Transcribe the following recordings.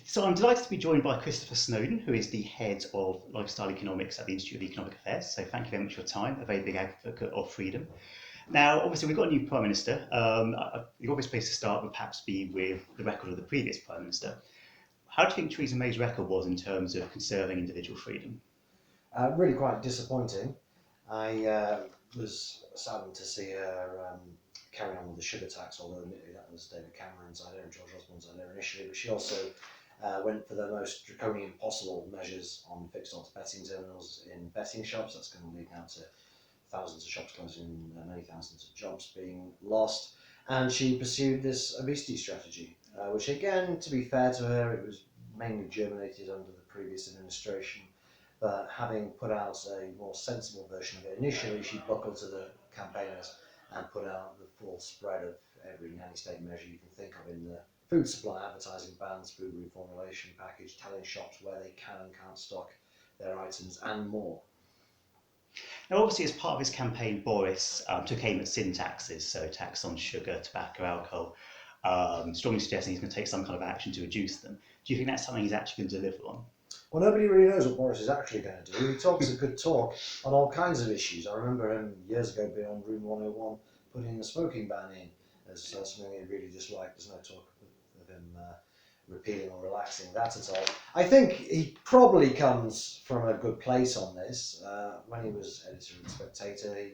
So I'm delighted to be joined by Christopher Snowdon, who is the head of lifestyle economics at the Institute of Economic Affairs. So thank you very much for your time, a very big advocate of freedom. Now, obviously, we've got a new Prime Minister. The obvious place to start would perhaps be with the record of the previous Prime Minister. How do you think Theresa May's record was in terms of conserving individual freedom? Really quite disappointing. I was saddened to see her carry on with the sugar tax, although admittedly that was David Cameron's idea and George Osborne's idea initially, but she also went for the most draconian possible measures on fixed odds betting terminals in betting shops. That's going to lead now to thousands of shops closing, many thousands of jobs being lost. And she pursued this obesity strategy, which again, to be fair to her, it was mainly germinated under the previous administration. But having put out a more sensible version of it initially, she buckled to the campaigners and put out the full spread of every nanny state measure you can think of in the food supply, advertising bans, food reformulation package, telling shops where they can and can't stock their items, and more. Now, obviously, as part of his campaign, Boris took aim at sin taxes, so tax on sugar, tobacco, alcohol, strongly suggesting he's going to take some kind of action to reduce them. Do you think that's something he's actually going to deliver on? Well, nobody really knows what Boris is actually going to do. He talks a good talk on all kinds of issues. I remember him years ago being on Room 101 putting the smoking ban in as something he really disliked. There's no talk of him repealing or relaxing that at all. I think he probably comes from a good place on this. When he was editor of The Spectator, he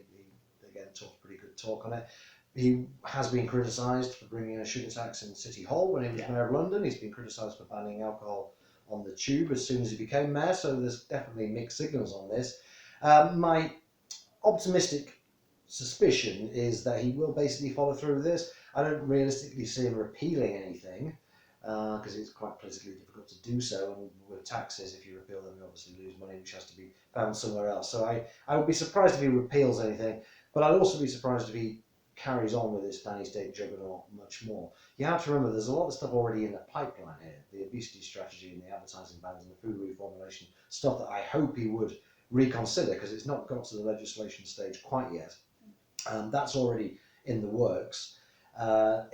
again talked pretty good talk on it. He has been criticised for bringing in a sugar tax in City Hall when he was Mayor of London. He's been criticised for banning alcohol on the tube as soon as he became mayor, so there's definitely mixed signals on this. My optimistic suspicion is that he will basically follow through with this. I don't realistically see him repealing anything because it's quite politically difficult to do so, and with taxes, if you repeal them, you obviously lose money, which has to be found somewhere else. So I would be surprised if he repeals anything, but I'd also be surprised if he carries on with this nanny state juggernaut much more. You have to remember there's a lot of stuff already in the pipeline here. The obesity strategy and the advertising bans and the food reformulation, stuff that I hope he would reconsider because it's not got to the legislation stage quite yet. That's already in the works.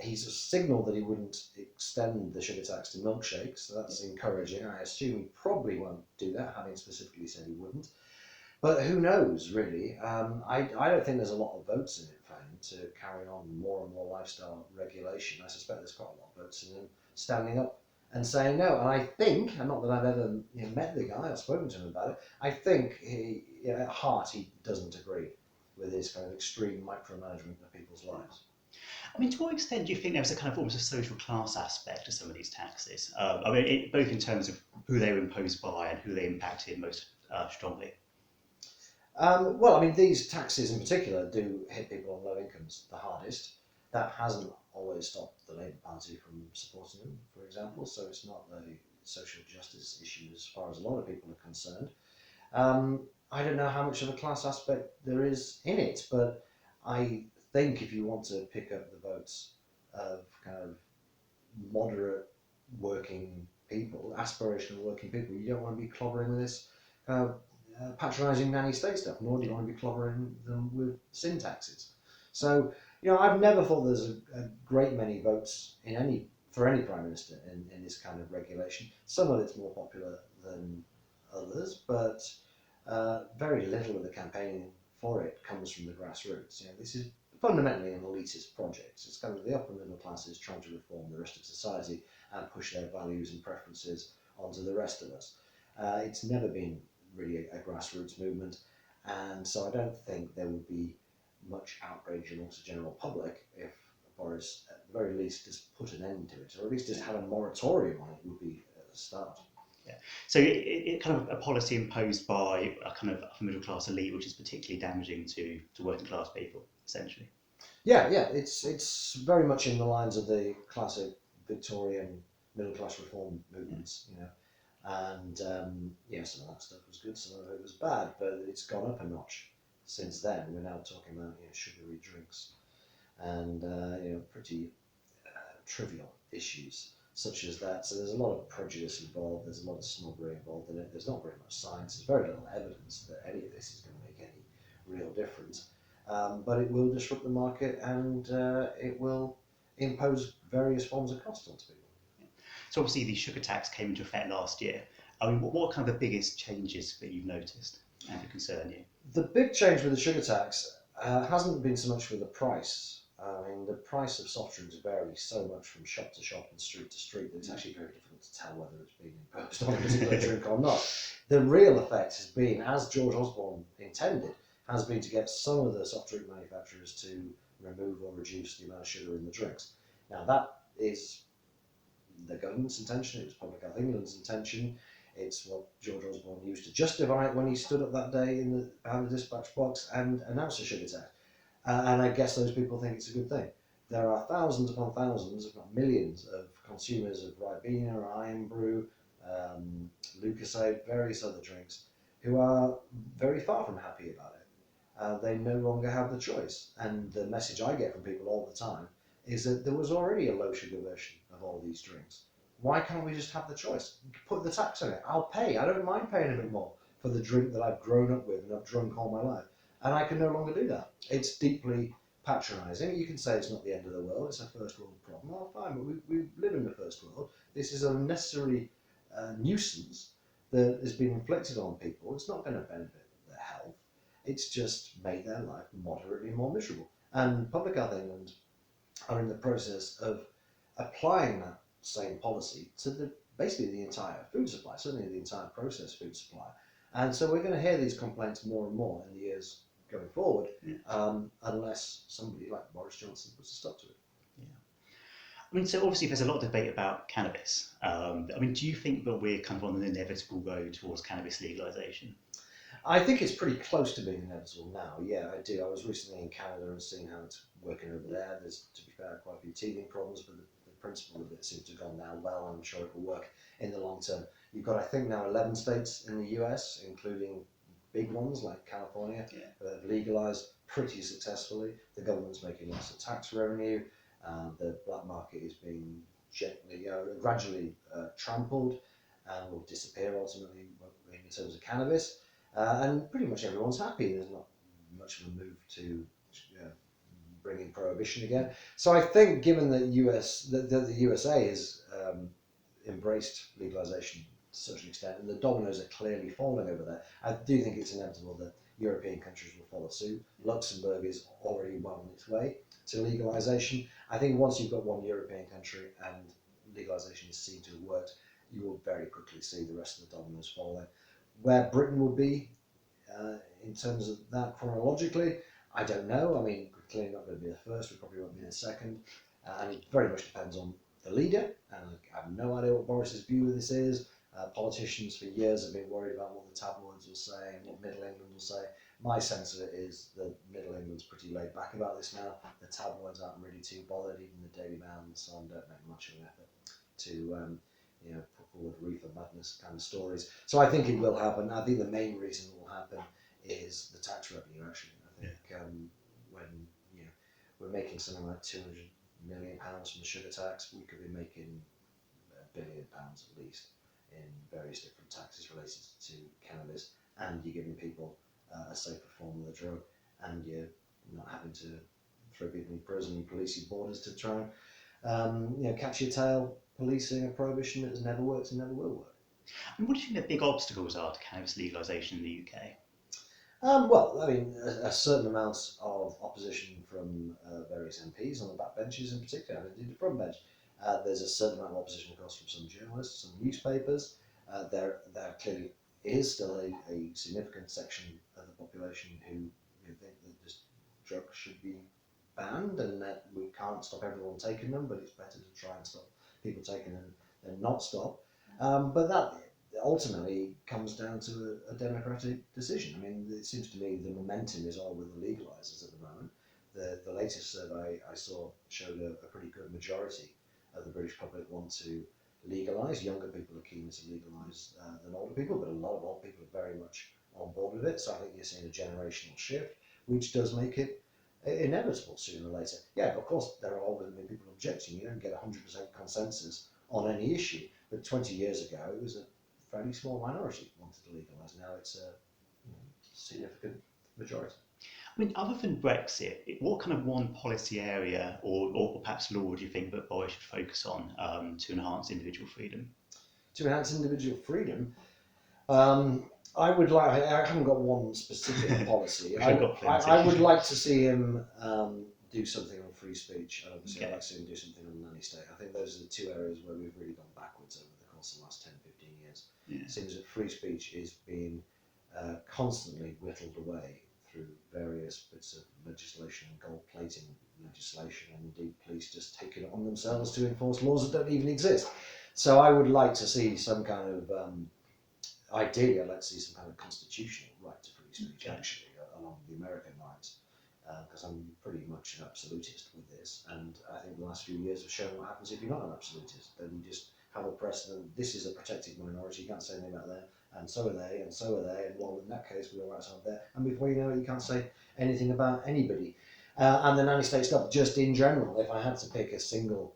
He's signalled that he wouldn't extend the sugar tax to milkshakes, so that's encouraging. I assume he probably won't do that, having specifically said he wouldn't. But who knows, really? I don't think there's a lot of votes in it for him to carry on more and more lifestyle regulation. I suspect there's quite a lot of votes in him standing up and saying no. And I think, and not that I've ever met the guy or spoken to him about it, I think at heart he doesn't agree with his kind of extreme micromanagement of people's lives. I mean, to what extent do you think there was a kind of almost a social class aspect to some of these taxes? Both in terms of who they were imposed by and who they impacted most strongly. Well, I mean, these taxes in particular do hit people on low incomes the hardest. That hasn't always stopped the Labour Party from supporting them, for example, so it's not a social justice issue as far as a lot of people are concerned. I don't know how much of a class aspect there is in it, but I think if you want to pick up the votes of kind of moderate working people, aspirational working people, you don't want to be clobbering with this kind of patronising nanny state stuff, nor do you want to be clobbering them with sin taxes. So, I've never thought there's a great many votes for any prime minister in this kind of regulation. Some of it's more popular than others, but very little of the campaigning for it comes from the grassroots. This is fundamentally an elitist project. It's kind of the upper middle classes trying to reform the rest of society and push their values and preferences onto the rest of us. It's never been really a grassroots movement, and so I don't think there would be much outrage amongst the general public if Boris, at the very least, just put an end to it, or at least just had a moratorium on it would be a start. Yeah. So it kind of a policy imposed by a kind of upper middle class elite, which is particularly damaging to working class people, essentially. Yeah, it's very much in the lines of the classic Victorian middle class reform movements, and some of that stuff was good, some of it was bad, but it's gone up a notch since then. We're now talking about sugary drinks and pretty trivial issues such as that. So there's a lot of prejudice involved. There's a lot of snobbery involved in it. There's not very much science. There's very little evidence that any of this is going to make any real difference. But it will disrupt the market and it will impose various forms of cost onto people. So obviously the sugar tax came into effect last year. I mean, what are kind of the biggest changes that you've noticed and that concern you? The big change with the sugar tax hasn't been so much with the price. I mean, the price of soft drinks varies so much from shop to shop and street to street that it's actually very difficult to tell whether it's been imposed on a particular drink or not. The real effect has been, as George Osborne intended, has been to get some of the soft drink manufacturers to remove or reduce the amount of sugar in the drinks. Now, that is the government's intention, it was Public Health England's intention, it's what George Osborne used to justify it when he stood up that day behind the dispatch box and announced a sugar tax. And I guess those people think it's a good thing. There are thousands upon thousands, if not millions, of consumers of Ribena, Iron Brew, Lucozade, various other drinks, who are very far from happy about it. They no longer have the choice. And the message I get from people all the time is that there was already a low sugar version of all these drinks. Why can't we just have the choice? Put the tax on it. I'll pay. I don't mind paying a bit more for the drink that I've grown up with and I've drunk all my life. And I can no longer do that. It's deeply patronising. You can say it's not the end of the world, it's a first world problem. Well, fine, but we live in the first world. This is a unnecessary nuisance that has been inflicted on people. It's not going to benefit their health. It's just made their life moderately more miserable. And Public Health England are in the process of applying that same policy to basically the entire food supply, certainly the entire processed food supply. And so we're going to hear these complaints more and more in the years going forward, unless somebody like Boris Johnson puts a stop to it. Yeah. I mean, so obviously there's a lot of debate about cannabis. I mean, do you think that we're kind of on an inevitable road towards cannabis legalisation? I think it's pretty close to being inevitable now. Yeah, I do. I was recently in Canada and seeing how it's working over there. There's, to be fair, quite a few teething problems, but the principle of it seems to have gone down well. I'm sure it will work in the long term. You've got, I think, now 11 states in the US, including big ones like California, that have legalised pretty successfully. The government's making lots of tax revenue. The black market is being gradually trampled and will disappear ultimately in terms of cannabis. And pretty much everyone's happy. There's not much of a move to bring in prohibition again. So I think, given that the USA has embraced legalization to such an extent, and the dominoes are clearly falling over there, I do think it's inevitable that European countries will follow suit. Luxembourg is already well on its way to legalization. I think once you've got one European country and legalization is seen to have worked, you will very quickly see the rest of the dominoes falling. Where Britain will be in terms of that chronologically, I don't know. I mean, we're clearly not going to be the first, we probably won't be the second. And it very much depends on the leader. And I have no idea what Boris's view of this is. Politicians for years have been worried about what the tabloids will say and what Middle England will say. My sense of it is that Middle England's pretty laid back about this now. The tabloids aren't really too bothered. Even the Daily Mail and so on don't make much of an effort to put forward reefer madness kind of stories. So I think it will happen. I think the main reason it will happen is the tax revenue. Actually, I think when we're making something like £200 million from the sugar tax, we could be making £1 billion at least in various different taxes related to cannabis, and you're giving people a safer form of the drug, and you're not having to throw people in prison and police your borders to try and catch your tail policing a prohibition that has never worked and never will work. And what do you think the big obstacles are to cannabis legalisation in the UK? Well, I mean, a certain amount of opposition from various MPs on the backbenches in particular, and indeed the front bench. There's a certain amount of opposition, of course, from some journalists, some newspapers. There clearly is still a significant section of the population who think that this drug should be banned and that we can't stop everyone taking them, but it's better to try and stop people taking them than not stop. But that ultimately comes down to a democratic decision. I mean, it seems to me the momentum is all with the legalisers at the moment. The latest survey I saw showed a pretty good majority of the British public want to legalise. Younger people are keener to legalise than older people, but a lot of old people are very much on board with it. So I think you're seeing a generational shift, which does make it inevitable sooner or later. Yeah, of course, there are always going to be people objecting. You don't get 100% consensus on any issue. But 20 years ago, it was a fairly small minority wanted to legalise. Now it's a significant majority. I mean, other than Brexit, what kind of one policy area or perhaps law do you think that Boris should focus on to enhance individual freedom? To enhance individual freedom, I would like. I haven't got one specific policy. Which I've got plenty. I would like to see him do something on free speech, and obviously I'd Okay. like to see him do something on nanny state. I think those are the two areas where we've really gone backwards over the course of the last 10, 15 years. Yeah. It seems that free speech is being constantly whittled away through various bits of legislation and gold plating legislation, and indeed police just taking it on themselves to enforce laws that don't even exist. So I would like to see some kind of ideally, I'd like to see some kind of constitutional right to free speech, actually, along the American lines, because I'm pretty much an absolutist with this, and I think the last few years have shown what happens if you're not an absolutist. Then you just have a precedent. This is a protected minority. You can't say anything about them, and so are they, and so are they, and well, in that case, we're all right out there. And before you know it, you can't say anything about anybody. And the nanny state stuff, just in general, if I had to pick a single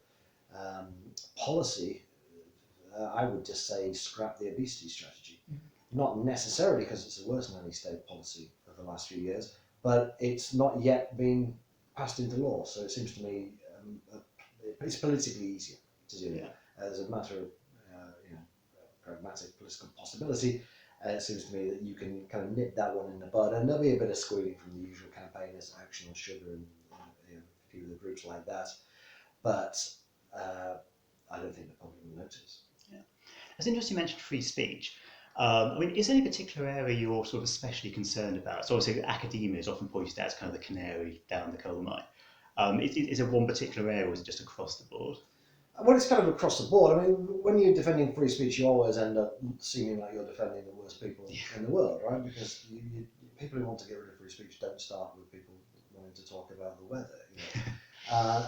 policy, I would just say scrap the obesity strategy. Not necessarily because it's the worst nanny state policy of the last few years, but it's not yet been passed into law. So it seems to me it's politically easier to do it. As a matter of pragmatic political possibility, it seems to me that you can kind of nip that one in the bud, and there'll be a bit of squealing from the usual campaigners, Action on Sugar, and a few of the groups like that. But I don't think the public will notice. Yeah. It's interesting you mentioned free speech. I mean, is there any particular area you're sort of especially concerned about? So obviously academia is often pointed out as kind of the canary down the coal mine. Is it one particular area or is it just across the board? Well, it's kind of across the board. I mean, when you're defending free speech, you always end up seeming like you're defending the worst people in the world, right? Because people who want to get rid of free speech don't start with people wanting to talk about the weather.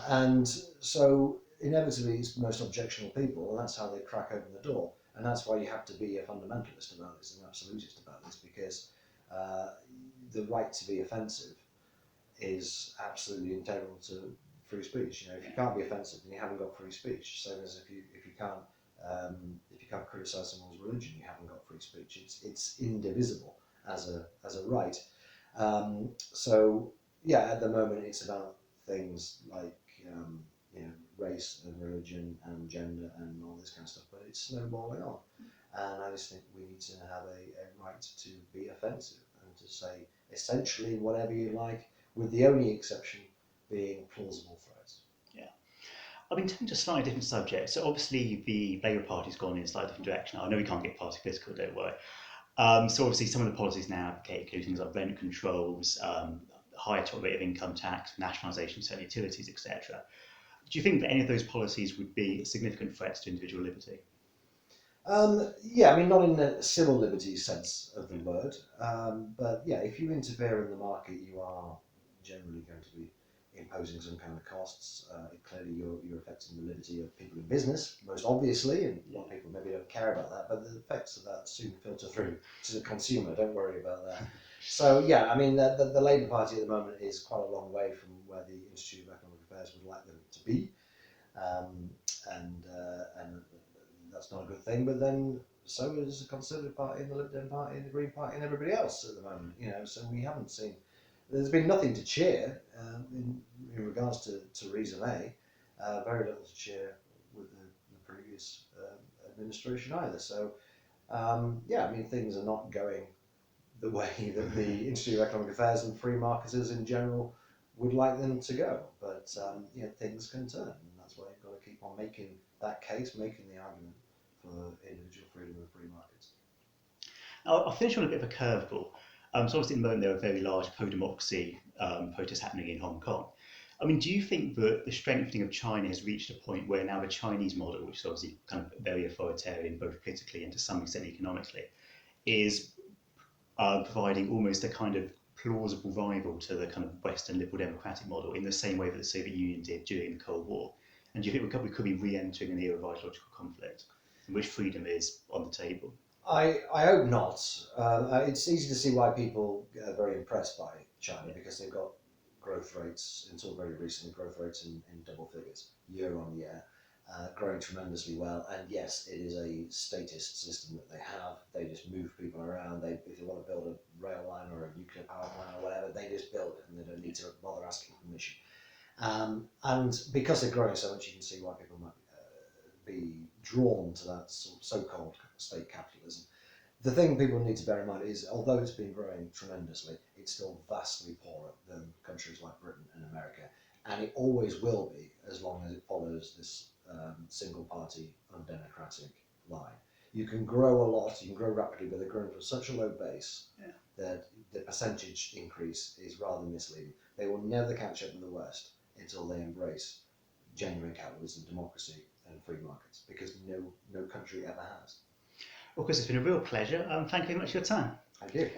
And so inevitably it's the most objectionable people, and that's how they crack open the door. And that's why you have to be a fundamentalist about this, an absolutist about this, because the right to be offensive is absolutely integral to free speech. If you can't be offensive, then you haven't got free speech. Same as if you can't criticise someone's religion, you haven't got free speech. It's indivisible as a right. So yeah, at the moment it's about things like race and religion and gender and all this kind of stuff, but it's snowballing on. And I just think we need to have a right to be offensive and to say essentially whatever you like, with the only exception being plausible threats. Yeah. I mean, turning to a slightly different subject. So obviously the Labour Party's gone in a slightly different direction. I know we can't get party political, don't worry. So obviously some of the policies now advocate include things like rent controls, higher top rate of income tax, nationalisation of certain utilities, etc. Do you think that any of those policies would be significant threats to individual liberty? Yeah, I mean, not in the civil liberties sense of the word, but yeah, if you interfere in the market, you are generally going to be imposing some kind of costs. Clearly, you're affecting the liberty of people in business, most obviously, and a lot of people maybe don't care about that, but the effects of that soon filter through to the consumer. Don't worry about that. So yeah, I mean, the Labour Party at the moment is quite a long way from where the Institute of Economic Affairs would like them to be, and that's not a good thing. But then so is the Conservative Party and the Lib Dem Party and the Green Party and everybody else at the moment. So we haven't seen. There's been nothing to cheer in regards to Theresa May. Very little to cheer with the previous administration either. So yeah, I mean, things are not going the way that the Institute of Economic Affairs and free marketers in general would like them to go. But things can turn, and that's why you've got to keep on making that case, making the argument for individual freedom of free markets. I'll finish on a bit of a curveball. So obviously at the moment there are very large pro-democracy protests happening in Hong Kong. I mean, do you think that the strengthening of China has reached a point where now the Chinese model, which is obviously kind of very authoritarian both politically and to some extent economically, is providing almost a kind of plausible rival to the kind of Western liberal democratic model in the same way that the Soviet Union did during the Cold War? And do you think we could be re-entering an era of ideological conflict in which freedom is on the table? I hope not. It's easy to see why people are very impressed by China because they've got growth rates, until very recently, growth rates in double figures year on year. growing tremendously well. And yes, it is a statist system that they have. They just move people around. If they want to build a rail line or a nuclear power plant or whatever, they just build it and they don't need to bother asking permission. And because they're growing so much, you can see why people might be drawn to that so-called state capitalism. The thing people need to bear in mind is, although it's been growing tremendously, it's still vastly poorer than countries like Britain and America, and it always will be as long as it follows this single-party, undemocratic line. You can grow a lot, you can grow rapidly, but they're growing from such a low base that the percentage increase is rather misleading. They will never catch up with the West until they embrace genuine capitalism, democracy, and free markets, because no country ever has. Well, Chris, it's been a real pleasure. Thank you very much for your time. Thank you.